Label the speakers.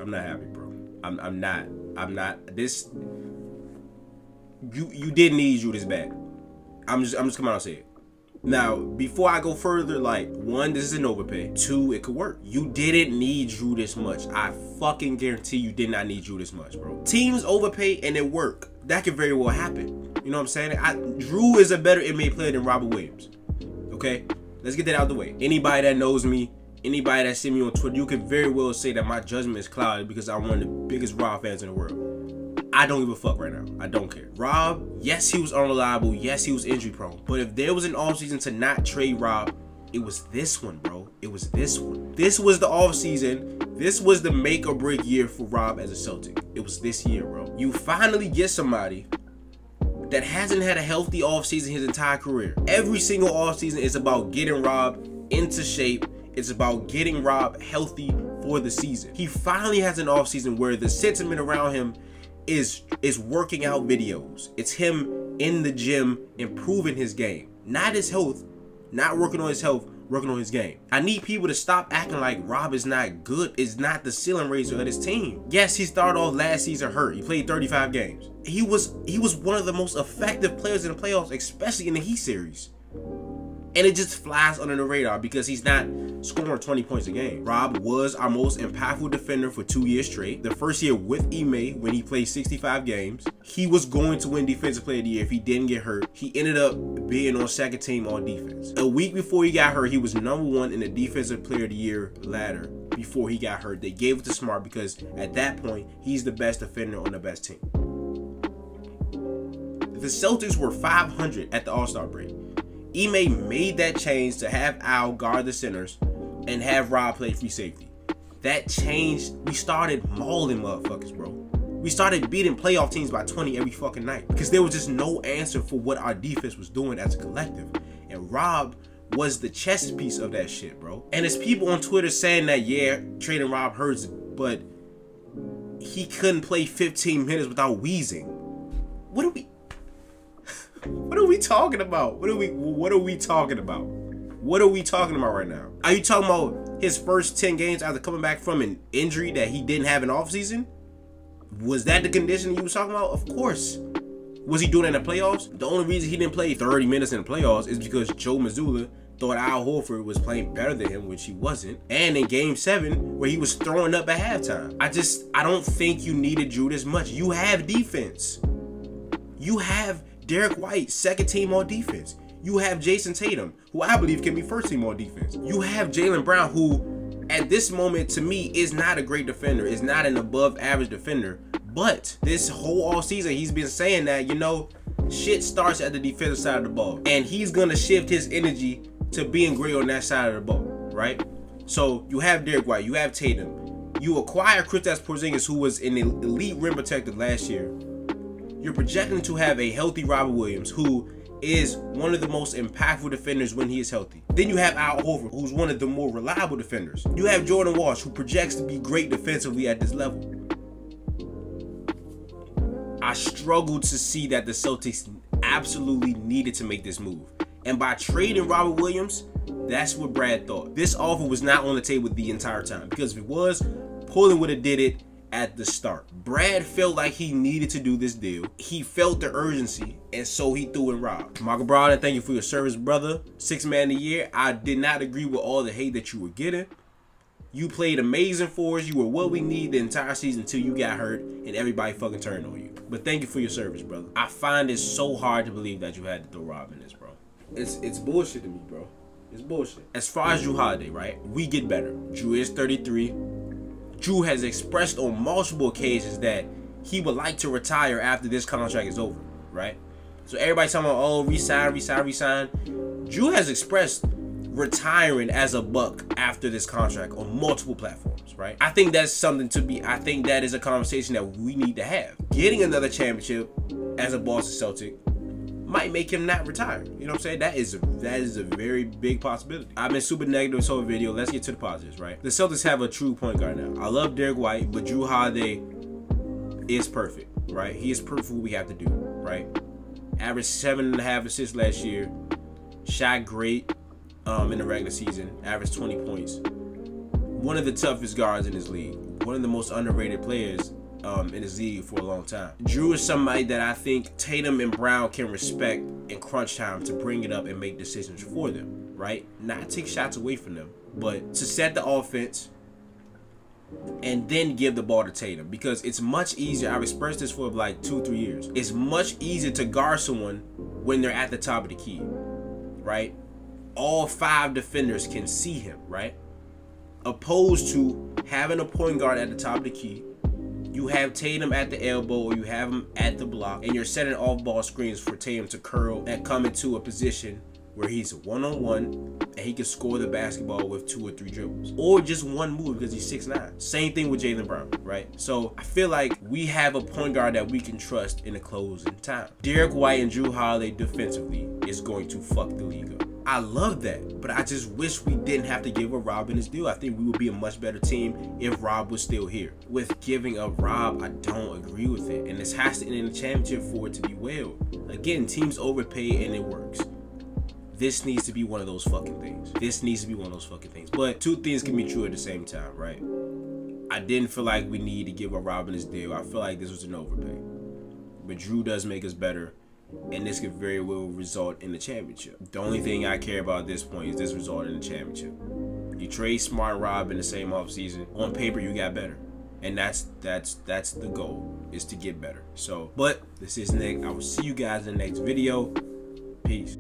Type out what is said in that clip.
Speaker 1: I'm not happy, bro. I'm not. This, you didn't need Jrue this bad. I'm just coming out and say it. Now, before I go further, like, 1, this is an overpay. 2, it could work. You didn't need Jrue this much. I fucking guarantee you did not need Jrue this much, bro. Teams overpay and it work. That could very well happen. You know what I'm saying? Jrue is a better NBA player than Robert Williams. Okay? Let's get that out of the way. Anybody that knows me, anybody that see me on Twitter, you can very well say that my judgment is clouded because I'm one of the biggest Rob fans in the world. I don't give a fuck right now. I don't care. Rob, yes, he was unreliable. Yes, he was injury prone. But if there was an offseason to not trade Rob, it was this one, bro. It was this one. This was the offseason. This was the make or break year for Rob as a Celtic. It was this year, bro. You finally get somebody that hasn't had a healthy offseason his entire career. Every single offseason is about getting Rob into shape. It's about getting Rob healthy for the season. He finally has an offseason where the sentiment around him is working out videos. It's him in the gym improving his game. Not his health, not working on his health, working on his game. I need people to stop acting like Rob is not good, is not the ceiling raiser of his team. Yes, he started off last season hurt. He played 35 games. He was one of the most effective players in the playoffs, especially in the Heat series. And it just flies under the radar because he's not scoring 20 points a game. Rob was our most impactful defender for 2 years straight. The first year with Ime, when he played 65 games, he was going to win Defensive Player of the Year if he didn't get hurt. He ended up being on second team on defense. A week before he got hurt, he was #1 in the Defensive Player of the Year ladder before he got hurt. They gave it to Smart because at that point, he's the best defender on the best team. The Celtics were 500 at the All-Star break. Ime made that change to have Al guard the centers and have Rob play free safety. That changed. We started mauling motherfuckers, bro. We started beating playoff teams by 20 every fucking night because there was just no answer for what our defense was doing as a collective. And Rob was the chess piece of that shit, bro. And there's people on Twitter saying that, yeah, trading Rob hurts, but he couldn't play 15 minutes without wheezing. What are we talking about? What are we talking about? What are we talking about right now? Are you talking about his first 10 games after coming back from an injury that he didn't have an offseason? Was that the condition he was talking about? Of course. Was he doing that in the playoffs? The only reason he didn't play 30 minutes in the playoffs is because Joe Mazzulla thought Al Horford was playing better than him, which he wasn't. And in game 7, where he was throwing up at halftime. I don't think you needed Jrue this much. You have defense. You have Derek White, second team on defense. You have Jason Tatum, who I believe can be first team on defense. You have Jaylen Brown, who at this moment to me is not a great defender, is not an above average defender. But this whole offseason he's been saying that, you know, shit starts at the defensive side of the ball. And he's gonna shift his energy to being great on that side of the ball, right? So you have Derek White, you have Tatum. You acquire Kristaps Porzingis, who was an elite rim protector last year. You're projecting to have a healthy Robert Williams, who is one of the most impactful defenders when he is healthy. Then you have Al Horford, who's one of the more reliable defenders. You have Jordan Walsh, who projects to be great defensively at this level. I struggled to see that the Celtics absolutely needed to make this move. And by trading Robert Williams, that's what Brad thought. This offer was not on the table the entire time, because if it was, Portland would have did it at the start. Brad felt like he needed to do this deal. He felt the urgency, and so he threw in Rob. Michael Brown, thank you for your service, brother. 6th man of the year. I did not agree with all the hate that you were getting. You played amazing for us. You were what we need the entire season until you got hurt and everybody fucking turned on you. But thank you for your service, brother. I find it so hard to believe that you had to throw Rob in this, bro. It's bullshit to me, bro. It's bullshit. As far as Jrue Holiday, right? We get better. Jrue is 33. Jrue has expressed on multiple occasions that he would like to retire after this contract is over, right? So everybody's talking about, oh, resign. Jrue has expressed retiring as a Buck after this contract on multiple platforms, right? I think that's something to be, I think that is a conversation that we need to have. Getting another championship as a Boston Celtic might make him not retire. You know what I'm saying? That is a very big possibility. I've been super negative this whole video. Let's get to the positives, right? The Celtics have a true point guard now. I love Derek White, but Jrue Holiday is perfect, right? He is perfect for what we have to do, right? Averaged 7.5 assists last year. Shot great in the regular season. Averaged 20 points. One of the toughest guards in this league. one of the most underrated players in this league for a long time. Jrue is somebody that I think Tatum and Brown can respect in crunch time to bring it up and make decisions for them, right? Not take shots away from them, but to set the offense and then give the ball to Tatum, because it's much easier. I've expressed this for like 2-3 years. It's much easier to guard someone when they're at the top of the key, right? All 5 defenders can see him, right? Opposed to having a point guard at the top of the key. You have Tatum at the elbow or you have him at the block, and you're setting off-ball screens for Tatum to curl and come into a position where he's one-on-one and he can score the basketball with 2 or 3 dribbles. Or just one move because he's 6'9". Same thing with Jaylen Brown, right? So I feel like we have a point guard that we can trust in the closing time. Derek White and Jrue Holiday defensively is going to fuck the league up. I love that, but I just wish we didn't have to give up Rob in his deal. I think we would be a much better team if Rob was still here. With giving up Rob, I don't agree with it, and this has to end in the championship for it to be well. Again, teams overpay and it works. This needs to be one of those fucking things. This needs to be one of those fucking things. But 2 things can be true at the same time, right? I didn't feel like we need to give up Rob in his deal. I feel like this was an overpay. But Jrue does make us better, and this could very well result in the championship. The only thing I care about at this point is this result in the championship. You trade Smart and Rob in the same offseason. On paper, you got better. And that's the goal, is to get better. So, but this is Nick. I will see you guys in the next video. Peace.